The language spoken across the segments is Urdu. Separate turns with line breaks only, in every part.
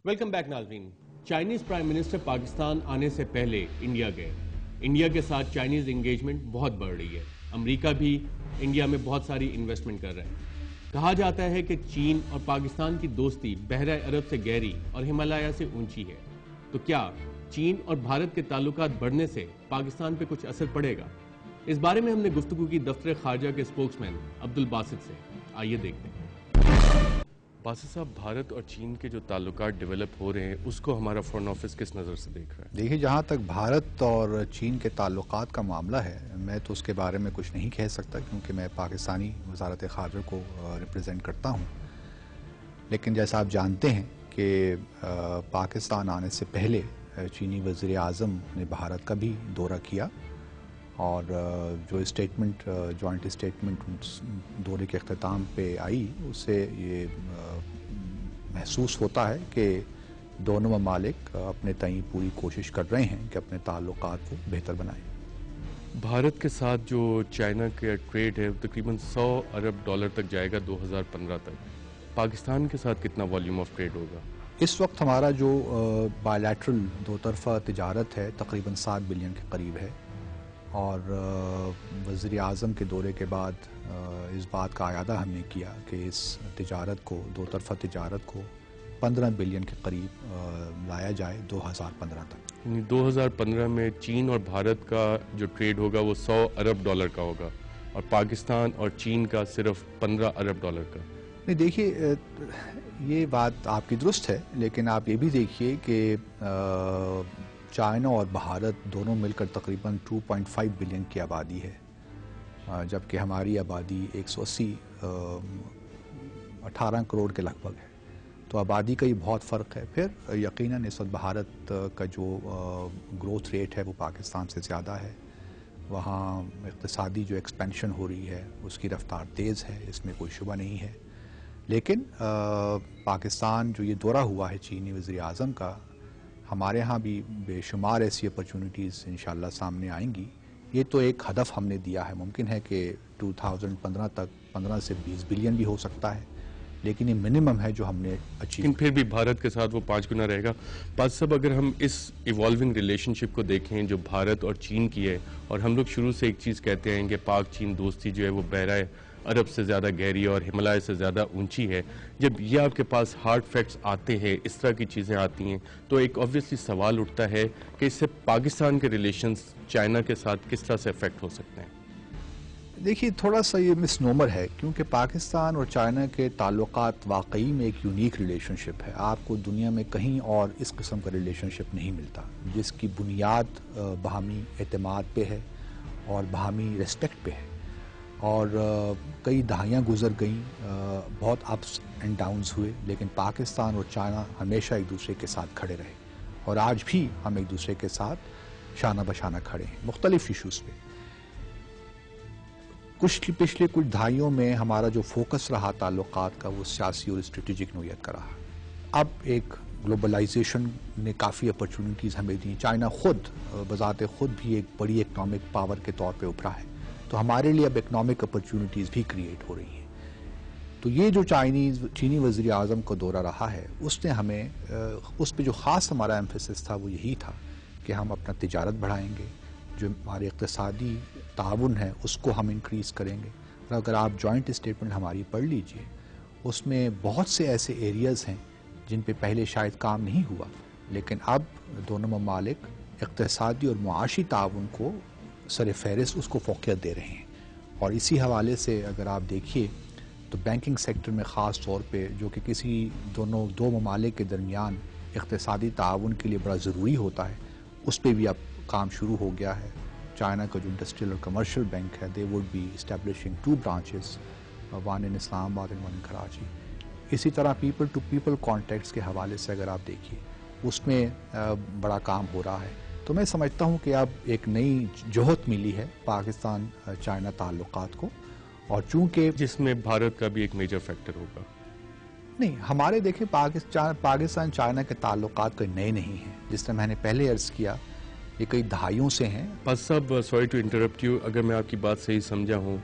ویلکم بیک ناظرین. چائنیز پرائم منسٹر پاکستان آنے سے پہلے انڈیا گئے. انڈیا کے ساتھ چائنیز انگیجمنٹ بہت بڑھ رہی ہے. امریکہ بھی انڈیا میں بہت ساری انویسٹمنٹ کر رہا ہے. کہا جاتا ہے کہ چین اور پاکستان کی دوستی بحرہ عرب سے گہری اور ہمالیہ سے اونچی ہے. تو کیا چین اور بھارت کے تعلقات بڑھنے سے پاکستان پہ کچھ اثر پڑے گا؟ اس بارے میں ہم نے گفتگو کی دفتر خارجہ کے اسپوکس مین عبدالباسط سے. آئیے دیکھتے ہیں. باسط صاحب، بھارت اور چین کے جو تعلقات ڈیولپ ہو رہے ہیں اس کو ہمارا فورن آفس کس نظر سے دیکھ رہا ہے؟
دیکھیے، جہاں تک بھارت اور چین کے تعلقات کا معاملہ ہے، میں تو اس کے بارے میں کچھ نہیں کہہ سکتا کیونکہ میں پاکستانی وزارت خارجہ کو ریپرزینٹ کرتا ہوں. لیکن جیسا آپ جانتے ہیں کہ پاکستان آنے سے پہلے چینی وزیر اعظم نے بھارت کا بھی دورہ کیا اور جو اسٹیٹمنٹ جوائنٹ اسٹیٹمنٹ دورے کے اختتام پہ آئی، اس سے یہ محسوس ہوتا ہے کہ دونوں ممالک اپنے تئیں پوری کوشش کر رہے ہیں کہ اپنے تعلقات کو بہتر بنائیں.
بھارت کے ساتھ جو چائنا کا ٹریڈ ہے تقریباً $100 ارب تک جائے گا 2015 تک. پاکستان کے ساتھ کتنا والیوم آف ٹریڈ ہوگا؟
اس وقت ہمارا جو بائی لیٹرل دو طرفہ تجارت ہے تقریباً 7 بلین کے قریب ہے، اور وزیر اعظم کے دورے کے بعد اس بات کا اعادہ ہم نے کیا کہ اس تجارت کو، دو طرفہ تجارت کو 15 بلین کے قریب لایا جائے 2015 تک.
یعنی 2015 میں چین اور بھارت کا جو ٹریڈ ہوگا وہ $100 ارب کا ہوگا اور پاکستان اور چین کا صرف $15 ارب کا.
نہیں، دیکھیے، یہ بات آپ کی درست ہے، لیکن آپ یہ بھی دیکھیے کہ چائنا اور بھارت دونوں مل کر تقریباً 2.5 بلین کی آبادی ہے، جبکہ ہماری آبادی 18 کروڑ کے لگ بھگ ہے. تو آبادی کا یہ بہت فرق ہے. پھر یقیناً اس وقت بھارت کا جو گروتھ ریٹ ہے وہ پاکستان سے زیادہ ہے. وہاں اقتصادی جو ایکسپینشن ہو رہی ہے اس کی رفتار تیز ہے، اس میں کوئی شبہ نہیں ہے. لیکن پاکستان جو یہ دورہ ہوا ہے چینی وزیر اعظم کا، ہمارے ہاں بھی بے شمار ایسی اپرچونٹیز انشاءاللہ سامنے آئیں گی. یہ تو ایک ہدف ہم نے دیا ہے. ممکن ہے کہ 2015 تک 15 سے 20 بلین بھی ہو سکتا ہے، لیکن یہ منیمم ہے جو ہم نے اچیو.
لیکن پھر بھی بھارت کے ساتھ وہ 5 گنا رہے گا. بات صاحب، اگر ہم اس ایوالونگ ریلیشن شپ کو دیکھیں جو بھارت اور چین کی ہے، اور ہم لوگ شروع سے ایک چیز کہتے ہیں کہ پاک چین دوستی جو ہے وہ بحرہ عرب سے زیادہ گہری اور ہمالیہ سے زیادہ اونچی ہے، جب یہ آپ کے پاس ہارڈ فیکٹس آتے ہیں، اس طرح کی چیزیں آتی ہیں، تو ایک obviously سوال اٹھتا ہے کہ اس سے پاکستان کے ریلیشنز چائنا کے ساتھ کس طرح سے افیکٹ ہو سکتے ہیں؟
دیکھیے، تھوڑا سا یہ مس نومر ہے کیونکہ پاکستان اور چائنا کے تعلقات واقعی میں ایک یونیک ریلیشن شپ ہے. آپ کو دنیا میں کہیں اور اس قسم کا ریلیشن شپ نہیں ملتا جس کی بنیاد باہمی اعتماد پہ ہے اور باہمی ریسپیکٹ پہ ہے. اور کئی دہائیاں گزر گئیں، بہت اپس اینڈ ڈاؤنز ہوئے، لیکن پاکستان اور چائنا ہمیشہ ایک دوسرے کے ساتھ کھڑے رہے، اور آج بھی ہم ایک دوسرے کے ساتھ شانہ بشانہ کھڑے ہیں مختلف ایشوز پہ. پچھلے کچھ دہائیوں میں ہمارا جو فوکس رہا تعلقات کا وہ سیاسی اور اسٹریٹجک نوعیت کا رہا. اب ایک گلوبلائزیشن نے کافی اپرچونٹیز ہمیں دی. چائنا خود بذات خود بھی ایک بڑی اکنامک پاور کے طور پہ ابھرا ہے، تو ہمارے لیے اب اکنامک اپرچونٹیز بھی کریٹ ہو رہی ہیں. تو یہ جو چینی وزیر اعظم کا دورہ رہا ہے، اس نے ہمیں اس پہ جو خاص ہمارا ایمفیسس تھا وہ یہی تھا کہ ہم اپنا تجارت بڑھائیں گے، جو ہمارے اقتصادی تعاون ہے اس کو ہم انکریز کریں گے. اور اگر آپ جوائنٹ اسٹیٹمنٹ ہماری پڑھ لیجئے، اس میں بہت سے ایسے ایریاز ہیں جن پہ پہلے شاید کام نہیں ہوا، لیکن اب دونوں ممالک اقتصادی اور معاشی تعاون کو سر فہرست اس کو فوقیت دے رہے ہیں. اور اسی حوالے سے اگر آپ دیکھیے تو بینکنگ سیکٹر میں خاص طور پہ جو کہ کسی دو ممالک کے درمیان اقتصادی تعاون کے لیے بڑا ضروری ہوتا ہے، اس پہ بھی اب کام شروع ہو گیا ہے. چائنا کا جو انڈسٹریل اور کمرشل بینک ہے، they would be establishing 2 branches, one in Islamabad and one ان کراچی. اسی طرح پیپل ٹو پیپل کانٹیکٹس کے حوالے سے اگر آپ دیکھیے اس میں بڑا کام ہو رہا ہے. تو میں سمجھتا ہوں کہ اب ایک نئی جوہت ملی ہے پاکستان چائنا تعلقات کو، اور چونکہ
جس میں بھارت کا بھی ایک میجر فیکٹر ہوگا.
نہیں، ہمارے دیکھیں پاکستان چائنا کے تعلقات کوئی نئے نہیں ہیں. جس طرح میں نے پہلے عرض کیا، یہ کئی دہائیوں سے ہیں.
بس صاحب، سوری ٹو انٹرپٹ یو، اگر میں آپ کی بات صحیح سمجھا ہوں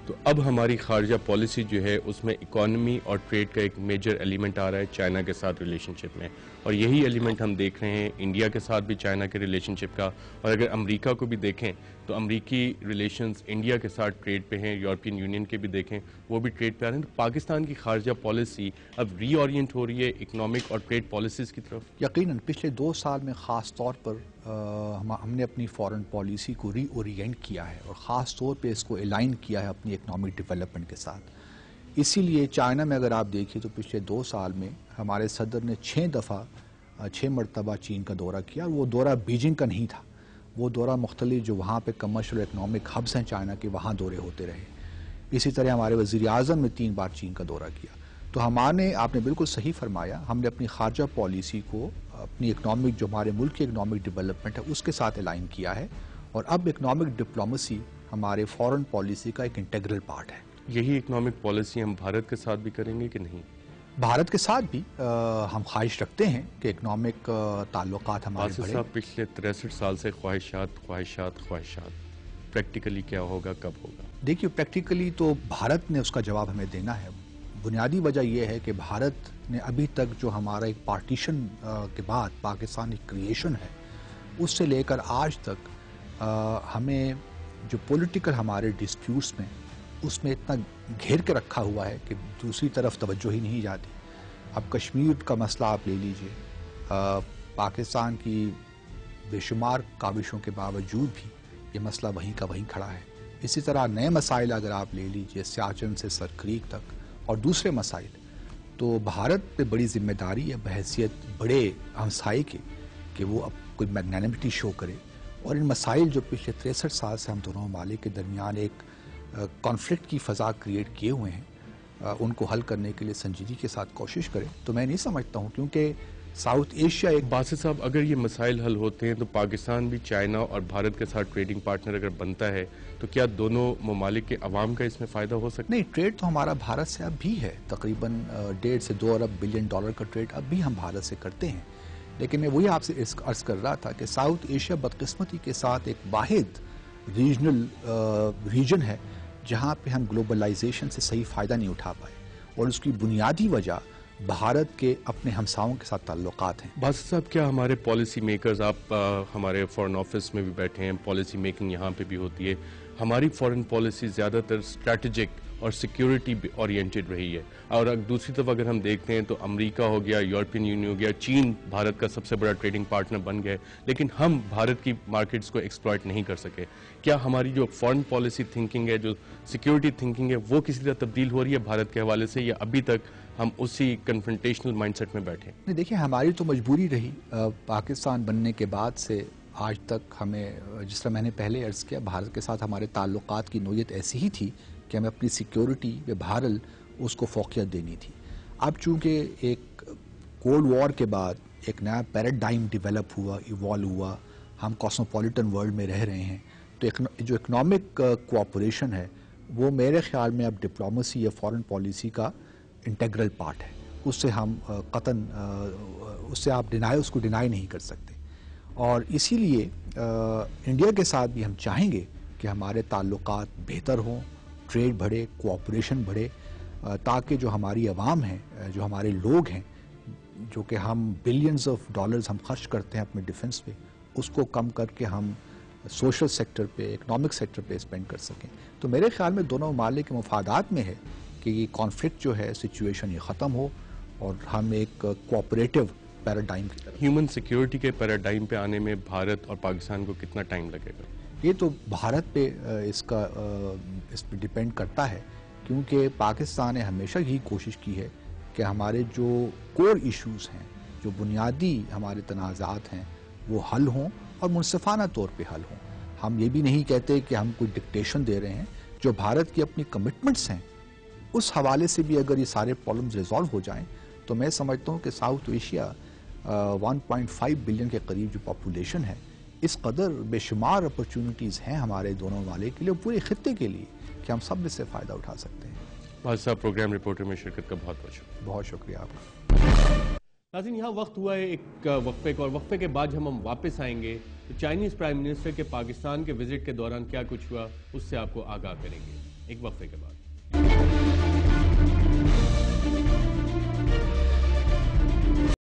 تو اب ہماری خارجہ پالیسی جو ہے اس میں اکانومی اور ٹریڈ کا ایک میجر ایلیمنٹ آ رہا ہے چائنا کے ساتھ ریلیشن شپ میں، اور یہی ایلیمنٹ ہم دیکھ رہے ہیں انڈیا کے ساتھ بھی چائنا کے ریلیشن شپ کا، اور اگر امریکہ کو بھی دیکھیں تو امریکی ریلیشنز انڈیا کے ساتھ ٹریڈ پہ ہیں، یورپین یونین کے بھی دیکھیں وہ بھی ٹریڈ پہ آ رہے ہیں۔ تو پاکستان کی خارجہ پالیسی اب ری اورینٹ ہو رہی ہے اکنامک اور ٹریڈ پالیسیز کی طرف۔
یقیناً پچھلے 2 سال میں خاص طور پر ہم نے اپنی فارن پالیسی کو ری اورینٹ کیا ہے، اور خاص طور پہ اس کو الائن کیا ہے اپنی اکنامک ڈیولپمنٹ کے ساتھ۔ اسی لیے چائنا میں اگر آپ دیکھیں تو پچھلے 2 سال میں ہمارے صدر نے 6 مرتبہ چین کا دورہ کیا، اور وہ دورہ بیجنگ کا نہیں تھا، وہ دورہ مختلف جو وہاں پہ کمرشل اور اکنامک ہبس ہیں چائنا کے، وہاں دورے ہوتے رہے۔ اسی طرح ہمارے وزیر اعظم نے 3 بار چین کا دورہ کیا۔ تو آپ نے بالکل صحیح فرمایا، ہم نے اپنی خارجہ پالیسی کو اپنی اکنامک جو ہمارے ملک کی اکنامک ڈیولپمنٹ ہے اس کے ساتھ الائن کیا ہے، اور اب اکنامک ڈپلومیسی ہمارے فارن پالیسی کا ایک انٹیگرل پارٹ ہے۔
یہی اکنامک پالیسی ہم بھارت کے ساتھ بھی کریں گے کہ نہیں؟
بھارت کے ساتھ بھی ہم خواہش رکھتے ہیں کہ اکنامک تعلقات ہمارے بڑھیں۔
صاحب پچھلے 63 سال سے خواہشات پریکٹیکلی کیا ہوگا، کب ہوگا؟
دیکھیے پریکٹیکلی تو بھارت نے اس کا جواب ہمیں دینا ہے۔ بنیادی وجہ یہ ہے کہ بھارت نے ابھی تک جو ہمارا ایک پارٹیشن کے بعد پاکستان کی کریشن ہے اس سے لے کر آج تک ہمیں جو پولیٹیکل ہمارے ڈسپیوٹس میں اس میں اتنا گھیر کے رکھا ہوا ہے کہ دوسری طرف توجہ ہی نہیں جاتی۔ اب کشمیر کا مسئلہ آپ لے لیجئے، پاکستان کی بے شمار کاوشوں کے باوجود بھی یہ مسئلہ وہیں کا وہیں کھڑا ہے۔ اسی طرح نئے مسائل اگر آپ لے لیجئے سیاچن سے سر کریک تک اور دوسرے مسائل، تو بھارت پہ بڑی ذمہ داری ہے بحیثیت بڑے ہمسائے کے کہ وہ اب کوئی میگنانمٹی شو کرے، اور ان مسائل جو پچھلے 63 سال سے ہم دونوں ممالک کے درمیان ایک کانفلکٹ کی فضا کریٹ کیے ہوئے ہیں ان کو حل کرنے کے لیے سنجیدگی کے ساتھ کوشش کریں۔ تو میں نہیں سمجھتا ہوں، کیونکہ ساؤتھ ایشیا ایک
باسط صاحب اگر یہ مسائل حل ہوتے ہیں تو پاکستان بھی چائنا اور بھارت کے ساتھ ٹریڈنگ پارٹنر اگر بنتا ہے تو کیا دونوں ممالک کے عوام کا اس میں فائدہ ہو سکتا ہے؟
نہیں، ٹریڈ تو ہمارا بھارت سے اب بھی ہے، تقریباً 1.5 سے 2 ارب بلین ڈالر کا ٹریڈ اب بھی ہم بھارت سے کرتے ہیں۔ لیکن میں وہی آپ سے عرض کر رہا تھا کہ ساؤتھ ایشیا بدقسمتی کے ساتھ ایک واحد ریجن ہے جہاں پہ ہم گلوبلائزیشن سے صحیح فائدہ نہیں اٹھا پائے، اور اس کی بنیادی وجہ بھارت کے اپنے ہمساؤں کے ساتھ تعلقات ہیں۔
باسط صاحب کیا ہمارے پالیسی میکرز، آپ ہمارے فورن آفس میں بھی بیٹھے ہیں، پالیسی میکنگ یہاں پہ بھی ہوتی ہے، ہماری فورن پالیسی زیادہ تر اسٹریٹجک اور سیکیورٹی اورینٹڈ رہی ہے، اور دوسری طرف اگر ہم دیکھتے ہیں تو امریکہ ہو گیا، یورپین یونین ہو گیا، چین بھارت کا سب سے بڑا ٹریڈنگ پارٹنر بن گئے، لیکن ہم بھارت کی مارکیٹس کو ایکسپلائٹ نہیں کر سکے۔ کیا ہماری جو فورن پالیسی تھنکنگ ہے، جو سیکیورٹی تھنکنگ ہے، وہ کسی طرح تبدیل ہو رہی ہے بھارت کے حوالے سے، یا ابھی تک ہم اسی کنفرنٹیشنل مائنڈ سیٹ میں بیٹھے ہیں؟
نہیں، دیکھیں ہماری تو مجبوری رہی پاکستان بننے کے بعد سے آج تک، ہمیں جس طرح میں نے پہلے عرض کیا بھارت کے ساتھ ہمارے تعلقات کی نوعیت ایسی ہی تھی کہ ہمیں اپنی سیکیورٹی بہرحال اس کو فوقیت دینی تھی۔ اب چونکہ ایک کولڈ وار کے بعد ایک نیا پیراڈائم ڈیولپ ہوا، ایوالو ہوا، ہم کاسموپولیٹن ورلڈ میں رہ رہے ہیں، تو جو اکنامک کوآپریشن ہے وہ میرے خیال میں اب ڈپلومیسی یا فارن پالیسی کا انٹیگرل پارٹ ہے۔ اس سے ہم قطعاً اس سے آپ اس کو ڈینائی نہیں کر سکتے، اور اسی لیے انڈیا کے ساتھ بھی ہم چاہیں گے کہ ہمارے تعلقات بہتر ہوں، ٹریڈ بڑھے، کوآپریشن بڑھے، تاکہ جو ہماری عوام ہیں، جو ہمارے لوگ ہیں، جو کہ ہم بلینز آف ڈالرز ہم خرچ کرتے ہیں اپنے ڈیفنس پہ، اس کو کم کر کے ہم سوشل سیکٹر پہ، اکنامک سیکٹر پہ اسپینڈ کر سکیں۔ تو میرے خیال میں دونوں ممالک کے مفادات میں ہے کہ یہ کانفلکٹ جو ہے سچویشن یہ ختم ہو، اور ہم ایک کوآپریٹو پیراڈائم کی طرف۔
ہیومن سیکیورٹی کے پیراڈائم پہ آنے میں بھارت اور پاکستان کو کتنا ٹائم لگے گا؟
یہ تو بھارت پہ اس پہ ڈیپینڈ کرتا ہے، کیونکہ پاکستان نے ہمیشہ یہی کوشش کی ہے کہ ہمارے جو کور ایشوز ہیں، جو بنیادی ہمارے تنازعات ہیں، وہ حل ہوں اور منصفانہ طور پہ حل ہوں۔ ہم یہ بھی نہیں کہتے کہ ہم کوئی ڈکٹیشن دے رہے ہیں، جو بھارت کی اپنی کمٹمنٹس ہیں اس حوالے سے بھی اگر یہ سارے پرابلمز ریزالو ہو جائیں تو میں سمجھتا ہوں کہ ساؤتھ ایشیا 1.5 بلین کے قریب جو پاپولیشن ہے، اس قدر بے شمار اپرچونٹیز ہیں ہمارے دونوں ممالک کے لیے، پورے خطے کے لیے، کہ ہم سب اس سے فائدہ اٹھا سکتے ہیں۔
باسط صاحب پروگرام رپورٹر میں شرکت کا بہت بہت شکریہ۔
بہت شکریہ آپ کا۔
ناظرین یہاں وقت ہوا ہے ایک وقفے کا، اور وقفے کے بعد ہم واپس آئیں گے تو چائنیز پرائم منسٹر کے پاکستان کے وزٹ کے دوران کیا کچھ ہوا اس سے آپ کو آگاہ کریں گے۔ ایک وقفے کے بعد.